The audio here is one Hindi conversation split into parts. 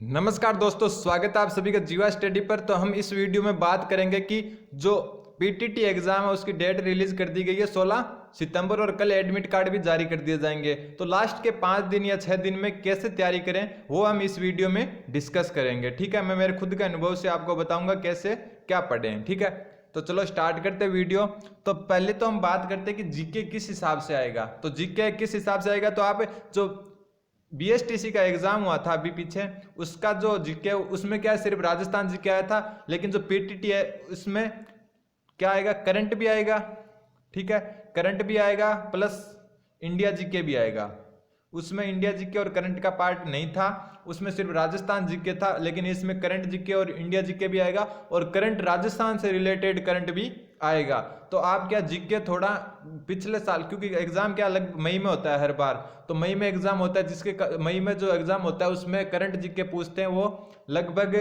नमस्कार दोस्तों, स्वागत है आप सभी का जीवा स्टडी पर। तो हम इस वीडियो में बात करेंगे कि जो पीटीटी एग्जाम है उसकी डेट रिलीज कर दी गई है 16 सितंबर और कल एडमिट कार्ड भी जारी कर दिए जाएंगे। तो लास्ट के 5 दिन या 6 दिन में कैसे तैयारी करें वो हम इस वीडियो में डिस्कस करेंगे। ठीक है, मैं मेरे खुद के अनुभव से आपको बताऊंगा कैसे क्या पढ़ें। ठीक है, तो चलो स्टार्ट करते हैं वीडियो। तो पहले तो हम बात करते हैं कि जीके किस हिसाब से आएगा। तो जीके किस हिसाब से आएगा, तो आप जो बीएसटीसी का एग्जाम हुआ था अभी पीछे, उसका जो जीके उसमें क्या है, सिर्फ राजस्थान जीके आया था। लेकिन जो पीटीटी है उसमें क्या आएगा, करंट भी आएगा। ठीक है, करंट भी आएगा प्लस इंडिया जीके भी आएगा। उसमें इंडिया जीके और करंट का पार्ट नहीं था, उसमें सिर्फ राजस्थान जीके था। लेकिन इसमें करंट जीके और इंडिया जीके भी आएगा और करंट राजस्थान से रिलेटेड करंट भी आएगा। तो आप क्या जीके थोड़ा पिछले साल, क्योंकि एग्जाम क्या अलग मई में होता है हर बार, तो मई में एग्जाम होता है, जिसके मई में जो एग्जाम होता है उसमें करंट जीके पूछते हैं। वो लगभग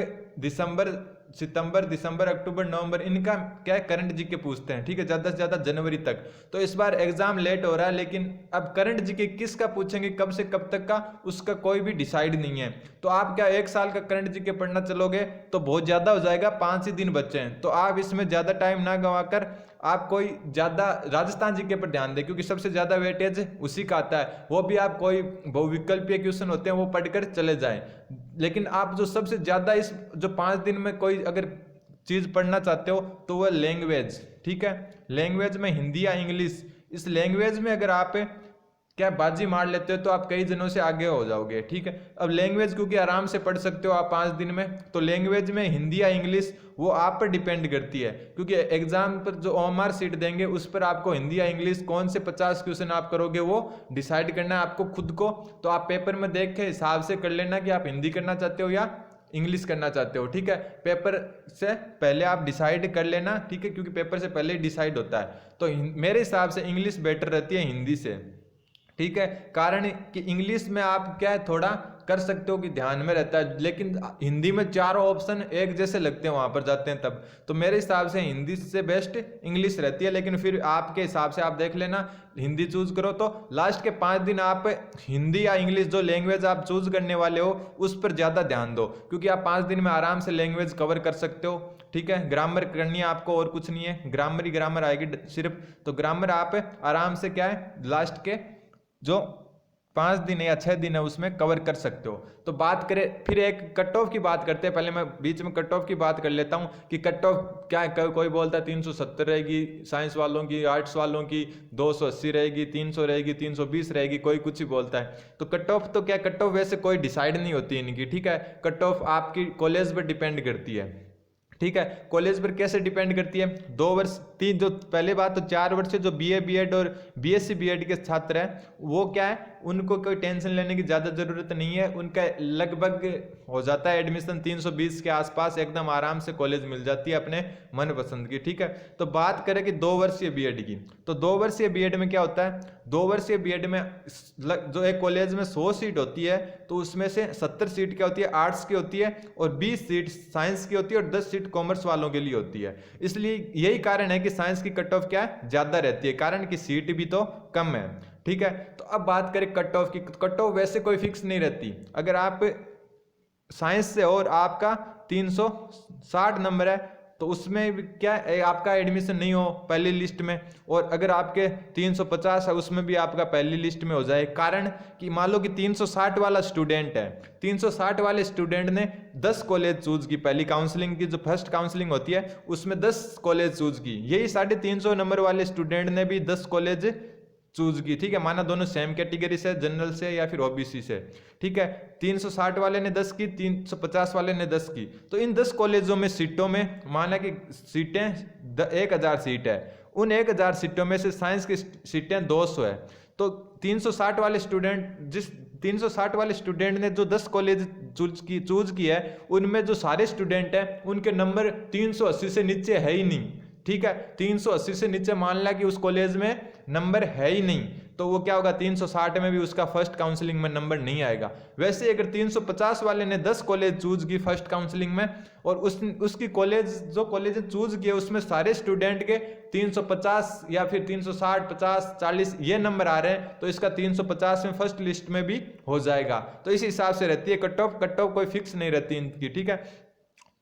सितंबर, अक्टूबर, नवंबर, इनका क्या है, करंट जीके पूछते हैं। ठीक है, ज्यादा से ज्यादा जनवरी तक। तो इस बार एग्जाम लेट हो रहा है, लेकिन अब करंट जीके किसका पूछेंगे, कब से कब तक का, उसका कोई भी डिसाइड नहीं है। तो आप क्या 1 साल का करंट जीके पढ़ना चलोगे तो बहुत ज्यादा हो जाएगा, 5 ही दिन बचे हैं। तो आप इसमें ज्यादा टाइम ना गंवाकर आप कोई ज्यादा राजस्थान जीके पर ध्यान दें, क्योंकि सबसे ज्यादा वेटेज उसी का आता है। वो भी आप कोई बहुविकल्पीय क्वेश्चन होते हैं वो पढ़कर चले जाएं। लेकिन आप जो सबसे ज्यादा इस जो 5 दिन में कोई अगर चीज पढ़ना चाहते हो तो वह लैंग्वेज। ठीक है, लैंग्वेज में हिंदी या इंग्लिश, इस लैंग्वेज में अगर आप क्या बाजी मार लेते हो तो आप कई जनों से आगे हो जाओगे। ठीक है, अब लैंग्वेज क्योंकि आराम से पढ़ सकते हो आप 5 दिन में, तो लैंग्वेज में हिंदी या इंग्लिश वो आप पर डिपेंड करती है। क्योंकि एग्जाम पर जो ओएमआर सीट देंगे उस पर आपको हिंदी या इंग्लिश कौन से 50 क्वेश्चन आप करोगे वो डिसाइड करना है आपको खुद को। तो आप पेपर में देख के हिसाब से कर लेना कि आप हिंदी करना चाहते हो या इंग्लिश करना चाहते हो। ठीक है, पेपर से पहले आप डिसाइड कर लेना। ठीक है, क्योंकि पेपर से पहले ही डिसाइड होता है। तो मेरे हिसाब से इंग्लिश बेटर रहती है हिंदी से। ठीक है, कारण कि इंग्लिश में आप क्या है थोड़ा कर सकते हो कि ध्यान में रहता है, लेकिन हिंदी में चारों ऑप्शन एक जैसे लगते हैं वहां पर जाते हैं तब। तो मेरे हिसाब से हिंदी से बेस्ट इंग्लिश रहती है। लेकिन फिर आपके हिसाब से आप देख लेना, हिंदी चूज करो तो लास्ट के 5 दिन आप हिंदी या इंग्लिश जो लैंग्वेज आप चूज करने वाले हो उस पर ज्यादा ध्यान दो, क्योंकि आप 5 दिन में आराम से लैंग्वेज कवर कर सकते हो। ठीक है, ग्रामर करनी है आपको और कुछ नहीं है, ग्रामर ही ग्रामर आएगी सिर्फ। तो ग्रामर आप आराम से क्या है लास्ट के जो 5 दिन या 6 दिन है उसमें कवर कर सकते हो। तो बात करें फिर एक कट ऑफ की बात करते हैं। पहले मैं बीच में कट ऑफ की बात कर लेता हूं कि कट ऑफ क्या है। कोई बोलता है 370 रहेगी साइंस वालों की, आर्ट्स वालों की 280 रहेगी, 300 रहेगी, 320 रहेगी, कोई कुछ ही बोलता है। तो कट ऑफ तो क्या, कट ऑफ वैसे कोई डिसाइड नहीं होती इनकी। ठीक है, कट ऑफ आपकी कॉलेज पर डिपेंड करती है। ठीक है, कॉलेज पर कैसे डिपेंड करती है, 2 वर्ष 3, जो पहले बात तो 4 वर्ष जो बीए बीएड और बीएससी बीएड के छात्र हैं वो क्या है, उनको कोई टेंशन लेने की ज़्यादा ज़रूरत नहीं है। उनका लगभग हो जाता है एडमिशन 320 के आसपास, एकदम आराम से कॉलेज मिल जाती है अपने मनपसंद की। ठीक है, तो बात करें कि 2 वर्षीय बीएड की, तो 2 वर्षीय बीएड में क्या होता है, 2 वर्षीय बीएड में जो एक कॉलेज में 100 सीट होती है तो उसमें से 70 सीट क्या होती है, आर्ट्स की होती है, और 20 सीट साइंस की होती है, और 10 सीट कॉमर्स वालों के लिए होती है। इसलिए यही कारण है कि साइंस की कट ऑफ क्या है, ज्यादा रहती है, कारण कि सीट भी तो कम है। ठीक है, तो अब बात करें कट ऑफ की। कट ऑफ वैसे कोई फिक्स नहीं रहती। अगर आप साइंस से और आपका 360 नंबर है तो उसमें भी क्या है, आपका एडमिशन नहीं हो पहली लिस्ट में, और अगर आपके 350 है उसमें भी आपका पहली लिस्ट में हो जाए। कारण कि मान लो कि 360 वाला स्टूडेंट है, 360 वाले स्टूडेंट ने 10 कॉलेज चूज की, पहली काउंसलिंग की जो फर्स्ट काउंसलिंग होती है उसमें 10 कॉलेज चूज की। यही 350 नंबर वाले स्टूडेंट ने भी 10 कॉलेज चूज की। ठीक है, माना दोनों सेम कैटेगरी से, जनरल से या फिर ओबीसी से। ठीक है, 360 वाले ने 10 की, 350 वाले ने 10 की। तो इन 10 कॉलेजों में सीटों में माना कि सीटें 1000 सीट है, उन 1000 सीटों में से साइंस की सीटें 200 है। तो 360 वाले स्टूडेंट ने जो 10 कॉलेज चूज की है उनमें जो सारे स्टूडेंट हैं उनके नंबर 380 से नीचे है ही नहीं। ठीक है, 380 से नीचे मान ला कि उस कॉलेज में नंबर है ही नहीं। तो वो क्या होगा 360 में भी उसका फर्स्ट काउंसलिंग में नंबर नहीं आएगा। वैसे अगर 350 वाले ने 10 कॉलेज चूज की फर्स्ट काउंसलिंग में और उसकी कॉलेज चूज किए उसमें सारे स्टूडेंट के 350 या फिर 360 50 40 ये नंबर आ रहे हैं, तो इसका 350 में फर्स्ट लिस्ट में भी हो जाएगा। तो इस हिसाब से रहती है कट ऑफ कोई फिक्स नहीं रहती इनकी, ठीक है।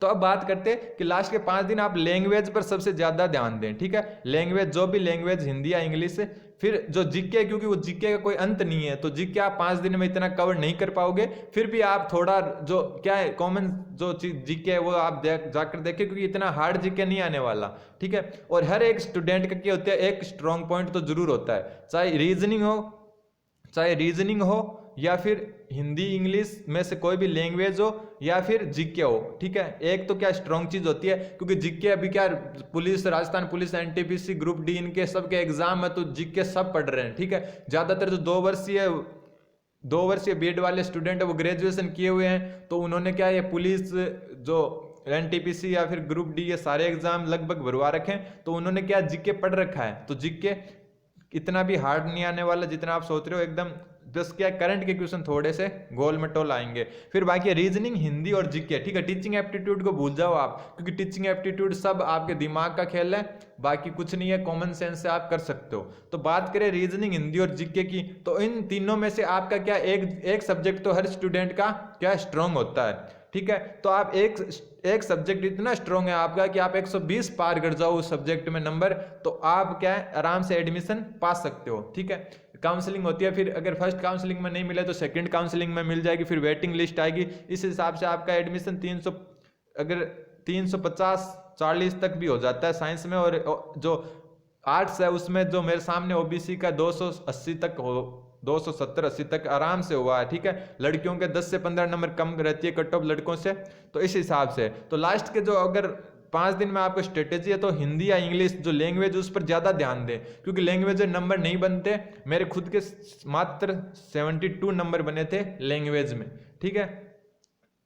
तो अब बात करते हैं कि लास्ट के 5 दिन आप लैंग्वेज पर सबसे ज्यादा ध्यान दें, ठीक है। लैंग्वेज, जो भी लैंग्वेज, हिंदी या इंग्लिश, फिर जो जीके, क्योंकि वो जीके का कोई अंत नहीं है, तो जीके आप 5 दिन में इतना कवर नहीं कर पाओगे, फिर भी आप थोड़ा जो क्या है कॉमन जो चीज जीके है वो आप जाकर देखें, क्योंकि इतना हार्ड जीके नहीं आने वाला, ठीक है। और हर एक स्टूडेंट का क्या होता है, एक स्ट्रॉन्ग पॉइंट तो जरूर होता है, चाहे रीजनिंग हो या फिर हिंदी इंग्लिश में से कोई भी लैंग्वेज हो या फिर जीके हो, ठीक है। एक तो क्या स्ट्रॉन्ग चीज होती है, क्योंकि जीके अभी क्या police, Rajasthan police, NTPC, group D, इनके सबके एग्जाम है, तो जीके सब पढ़ रहे हैं, ठीक है। ज्यादातर जो 2 वर्षीय बीएड वाले स्टूडेंट है वो ग्रेजुएशन किए हुए हैं, तो उन्होंने क्या ये पुलिस, जो एनटीपीसी या फिर ग्रुप डी, ये सारे एग्जाम लगभग भरवा रखे हैं, तो उन्होंने क्या जीके पढ़ रखा है। तो जीके इतना भी हार्ड नहीं आने वाला जितना आप सोच रहे हो, एकदम बस क्या करंट के क्वेश्चन थोड़े से गोल मटोल आएंगे। फिर बाकी रीजनिंग, हिंदी और जीके, ठीक है। टीचिंग एप्टीट्यूड को भूल जाओ आप, क्योंकि टीचिंग एप्टीट्यूड सब आपके दिमाग का खेल है, बाकी कुछ नहीं है, कॉमन सेंस से आप कर सकते हो। तो बात करें रीजनिंग, हिंदी और जीके की, तो इन तीनों में से आपका क्या एक सब्जेक्ट तो हर स्टूडेंट का क्या स्ट्रांग होता है, ठीक है। तो आप एक सब्जेक्ट इतना स्ट्रांग है आपका कि आप 120 पार कर जाओ उस सब्जेक्ट में नंबर, तो आप क्या है आराम से एडमिशन पा सकते हो, ठीक है। काउंसलिंग होती है, फिर अगर फर्स्ट काउंसलिंग में नहीं मिले तो सेकंड काउंसलिंग में मिल जाएगी, फिर वेटिंग लिस्ट आएगी। इस हिसाब से आपका एडमिशन 350 40 तक भी हो जाता है साइंस में, और जो आर्ट्स है उसमें जो मेरे सामने ओबीसी का 280 तक हो, 270 80 तक आराम से हुआ है, ठीक है। लड़कियों के 10 से 15 नंबर कम रहती है कट ऑफ लड़कों से, तो इस हिसाब से तो लास्ट के जो अगर 5 दिन में आपको स्ट्रेटेजी है, तो हिंदी या इंग्लिश जो लैंग्वेज उस पर ज्यादा ध्यान दें, क्योंकि लैंग्वेज नंबर नहीं बनते। मेरे खुद के मात्र 72 नंबर बने थे लैंग्वेज में, ठीक है।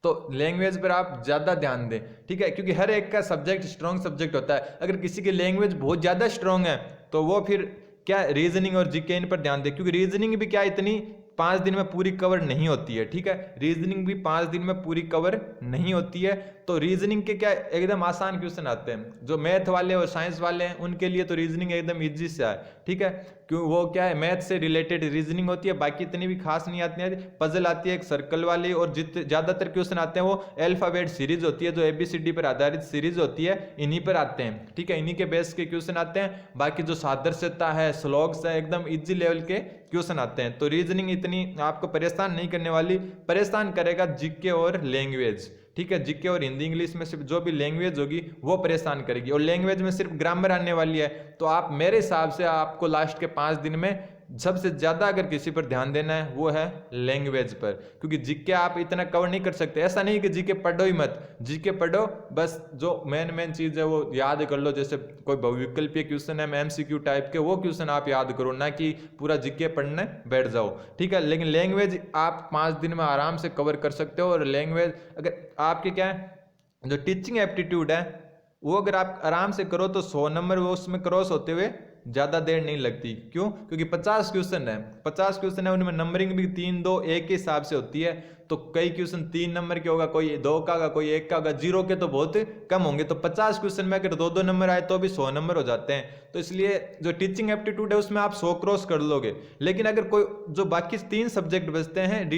तो लैंग्वेज पर आप ज्यादा ध्यान दें, ठीक है, क्योंकि हर एक का सब्जेक्ट स्ट्रॉन्ग सब्जेक्ट होता है। अगर किसी की लैंग्वेज बहुत ज्यादा स्ट्रॉन्ग है तो वो फिर क्या रीजनिंग और जीके इन पर ध्यान दे, क्योंकि रीजनिंग भी क्या इतनी 5 दिन में पूरी कवर नहीं होती है, ठीक है। रीजनिंग भी 5 दिन में पूरी कवर नहीं होती है। तो रीजनिंग के क्या एकदम आसान क्वेश्चन आते हैं, जो मैथ वाले और साइंस वाले हैं उनके लिए तो रीजनिंग एकदम इजी से है, ठीक है। क्यों, वो क्या है मैथ से रिलेटेड रीजनिंग होती है, बाकी इतनी भी खास नहीं आती है। पजल आती है एक सर्कल वाली, और ज्यादातर क्वेश्चन आते हैं वो अल्फाबेट सीरीज होती है, जो ABCD पर आधारित सीरीज होती है, इन्हीं पर आते हैं, ठीक है। इन्हीं के बेस के क्वेश्चन आते हैं। बाकी जो सादृश्यता है, श्लोक्स है, एकदम इजी लेवल के क्वेश्चन आते हैं। तो रीजनिंग इतनी आपको परेशान नहीं करने वाली, परेशान करेगा जीके और लैंग्वेज, ठीक है। जीके और हिंदी इंग्लिश में सिर्फ जो भी लैंग्वेज होगी वो परेशान करेगी, और लैंग्वेज में सिर्फ ग्रामर आने वाली है। तो आप मेरे हिसाब से आपको लास्ट के 5 दिन में सबसे ज्यादा अगर किसी पर ध्यान देना है वो है लैंग्वेज पर, क्योंकि जीके आप इतना कवर नहीं कर सकते। ऐसा नहीं कि जीके पढ़ो ही मत, जीके पढ़ो, बस जो मेन चीज है वो याद कर लो। जैसे कोई बहुविकल्पीय क्वेश्चन है, MCQ टाइप के, वो क्वेश्चन आप याद करो, ना कि पूरा जीके पढ़ने बैठ जाओ, ठीक है। लेकिन लैंग्वेज आप 5 दिन में आराम से कवर कर सकते हो। और लैंग्वेज अगर आपके क्या है, जो टीचिंग एप्टीट्यूड है वो अगर आप आराम से करो तो 100 नंबर वो उसमें क्रॉस होते हुए ज्यादा देर नहीं लगती। क्यों? क्योंकि 50 क्वेश्चन है, उनमें नंबरिंग भी 3 2 1 के हिसाब से होती है। तो कई क्वेश्चन 3 नंबर के होगा, कोई 2 का होगा, कोई 1 का होगा, 0 के तो बहुत कम होंगे। तो 50 क्वेश्चन में अगर 2 नंबर आए तो भी 100 नंबर हो जाते हैं। तो इसलिए जो टीचिंग एप्टीट्यूड है उसमें आप 100 क्रॉस कर लोगे। लेकिन अगर कोई जो बाकी 3 सब्जेक्ट बचते हैं,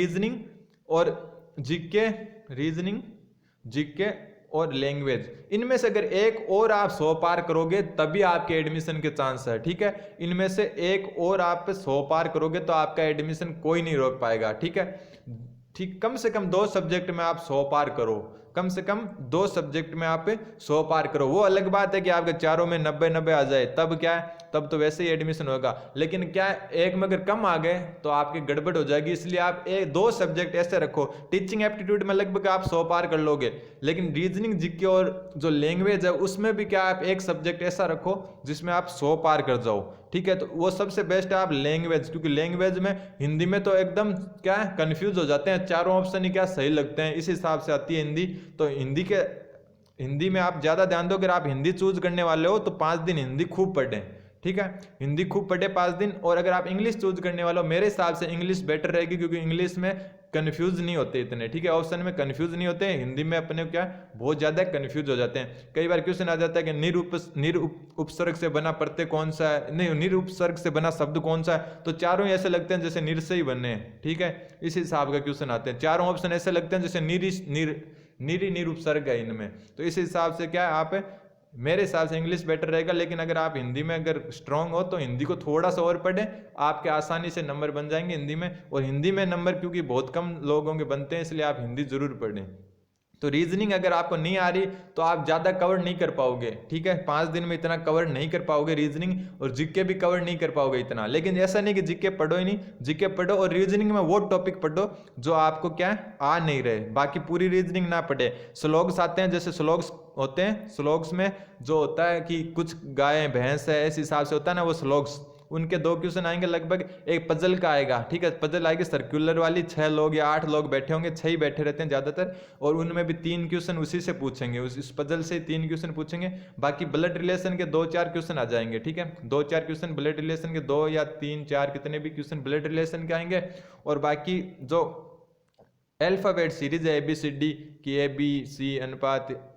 रीजनिंग जीके और लैंग्वेज, इनमें से अगर एक और आप 100 पार करोगे तभी आपके एडमिशन के चांस है, ठीक है। इनमें से एक और आप 100 पार करोगे तो आपका एडमिशन कोई नहीं रोक पाएगा, ठीक है। ठीक, कम से कम 2 सब्जेक्ट में आप 100 पार करो, कम से कम 2 सब्जेक्ट में आप 100 पार करो। वो अलग बात है कि आपके चारों में 90 आ जाए, तब क्या है, तब तो वैसे ही एडमिशन होगा। लेकिन क्या है, एक में अगर कम आ गए तो आपकी गड़बड़ हो जाएगी। इसलिए आप 2 सब्जेक्ट ऐसे रखो। टीचिंग एप्टीट्यूड में लगभग आप 100 पार कर लोगे, लेकिन रीजनिंग जीके और जो लैंग्वेज है उसमें भी क्या आप एक सब्जेक्ट ऐसा रखो जिसमें आप 100 पार कर जाओ, ठीक है। तो वो सबसे बेस्ट है आप लैंग्वेज, क्योंकि लैंग्वेज में हिंदी में तो एकदम क्या है कंफ्यूज हो जाते हैं, चारों ऑप्शन ही क्या सही लगते हैं, इस हिसाब से आती है हिंदी। तो हिंदी में आप ज्यादा ध्यान दो। अगर आप हिंदी चूज करने वाले हो तो 5 दिन हिंदी खूब पढ़ें, ठीक है। हिंदी खूब पढ़े 5 दिन। और अगर आप इंग्लिश चूज करने वाले हो, मेरे हिसाब से इंग्लिश बेटर रहेगी, क्योंकि इंग्लिश में कंफ्यूज नहीं होते इतने, ठीक है, ऑप्शन में कंफ्यूज नहीं होते हैं। हिंदी में अपने क्या बहुत ज़्यादा कंफ्यूज हो जाते हैं। कई बार क्वेश्चन आ जाता है कि उपसर्ग से बना प्रत्यय कौन सा है, नहीं उपसर्ग से बना शब्द कौन सा है, तो चारों ऐसे लगते हैं जैसे निर से ही बने हैं, ठीक है, इस हिसाब का क्वेश्चन आते हैं। चारों ऑप्शन ऐसे लगते हैं जैसे निर उपसर्ग है इनमें। तो इस हिसाब से क्या आप, मेरे हिसाब से इंग्लिश बेटर रहेगा। लेकिन अगर आप हिंदी में अगर स्ट्रांग हो तो हिंदी को थोड़ा सा और पढ़ें, आपके आसानी से नंबर बन जाएंगे हिंदी में। और हिंदी में नंबर क्योंकि बहुत कम लोगों के बनते हैं, इसलिए आप हिंदी जरूर पढ़ें। तो रीजनिंग अगर आपको नहीं आ रही तो आप ज़्यादा कवर नहीं कर पाओगे, ठीक है, 5 दिन में इतना कवर नहीं कर पाओगे रीजनिंग, और जीके भी कवर नहीं कर पाओगे इतना। लेकिन ऐसा नहीं कि जीके पढ़ो ही नहीं, जीके पढ़ो और रीजनिंग में वो टॉपिक पढ़ो जो आपको क्या आ नहीं रहे, बाकी पूरी रीजनिंग ना पढ़े। स्लोग्स आते हैं, जैसे स्लोग्स होते हैं, स्लोग्स में जो होता है कि कुछ गाय भैंस है, इस हिसाब से होता है ना वो स्लोग्स, उनके 2 क्वेश्चन आएंगे लगभग। एक पजल का आएगा, ठीक है, पजल आएगी सर्कुलर वाली, 6 लोग या 8 लोग बैठे होंगे, 6 ही बैठे रहते हैं ज़्यादातर, और उनमें भी 3 क्वेश्चन उसी से पूछेंगे, उस पजल से 3 क्वेश्चन पूछेंगे। बाकी ब्लड रिलेशन के 2-4 क्वेश्चन आ जाएंगे, ठीक है, 2-4 क्वेश्चन ब्लड रिलेशन के, 2 या 3-4 कितने भी क्वेश्चन ब्लड रिलेशन के आएंगे। और बाकी जो अल्फाबेट सीरीज है ABCD की, ABC अनुपात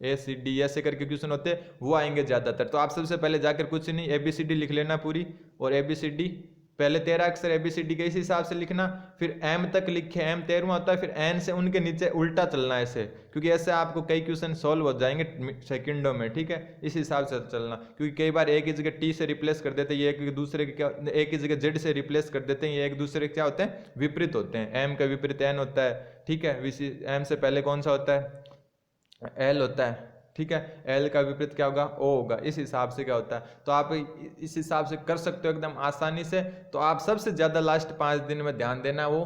ACD ऐसे करके क्वेश्चन होते हैं, वो आएंगे ज़्यादातर। तो आप सबसे पहले जाकर कुछ नहीं ABCD लिख लेना पूरी, और ABCD पहले 13 अक्षर ABCD के इस हिसाब से लिखना, फिर M तक लिखे, M 13वां होता है, फिर N से उनके नीचे उल्टा चलना ऐसे, क्योंकि ऐसे आपको कई क्वेश्चन सॉल्व हो जाएंगे सेकंडों में, ठीक है, इस हिसाब से चलना। क्योंकि कई बार एक की जगह T से रिप्लेस कर देते हैं, ये एक दूसरे के क्या, एक की जगह Z से रिप्लेस कर देते हैं, ये एक दूसरे के क्या होते हैं विपरीत होते हैं। M का विपरीत N होता है, ठीक है, M से पहले कौन सा होता है L होता है, ठीक है, L का विपरीत क्या होगा O होगा, इस हिसाब से क्या होता है। तो आप इस हिसाब से कर सकते हो एकदम आसानी से। तो आप सबसे ज़्यादा लास्ट 5 दिन में ध्यान देना वो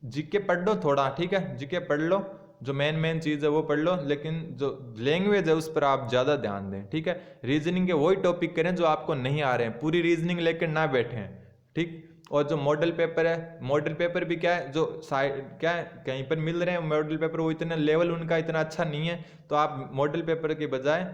जीके पढ़ लो थोड़ा, ठीक है, जीके पढ़ लो, जो मेन चीज़ है वो पढ़ लो, लेकिन जो लैंग्वेज है उस पर आप ज़्यादा ध्यान दें, ठीक है। रीजनिंग के वही टॉपिक करें जो आपको नहीं आ रहे हैं, पूरी रीजनिंग लेकर ना बैठें, ठीक। और जो मॉडल पेपर है, मॉडल पेपर भी क्या है, जो साइड क्या है कहीं पर मिल रहे हैं मॉडल पेपर, वो इतना लेवल उनका इतना अच्छा नहीं है। तो आप मॉडल पेपर के बजाय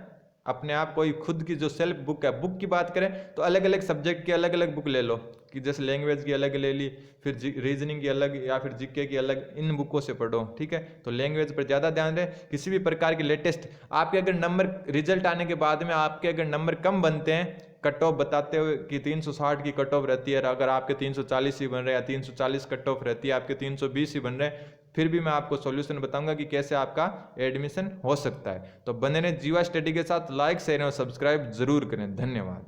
अपने आप कोई खुद की जो सेल्फ बुक है, बुक की बात करें तो अलग अलग सब्जेक्ट की अलग अलग बुक ले लो, कि जैसे लैंग्वेज की अलग ले ली, फिर रीजनिंग की अलग, या फिर जीके की अलग, इन बुकों से पढ़ो, ठीक है। तो लैंग्वेज पर ज़्यादा ध्यान दें। किसी भी प्रकार की लेटेस्ट आपके अगर नंबर रिजल्ट आने के बाद में आपके अगर नंबर कम बनते हैं, कट ऑफ बताते हुए कि 360 की कट ऑफ रहती है, अगर आपके 340 ही बन रहे हैं, या 340 कट ऑफ रहती है, आपके 320 ही बन रहे हैं, फिर भी मैं आपको सॉल्यूशन बताऊंगा कि कैसे आपका एडमिशन हो सकता है। तो बने रहें जीवा स्टडी के साथ, लाइक शेयर और सब्सक्राइब जरूर करें। धन्यवाद।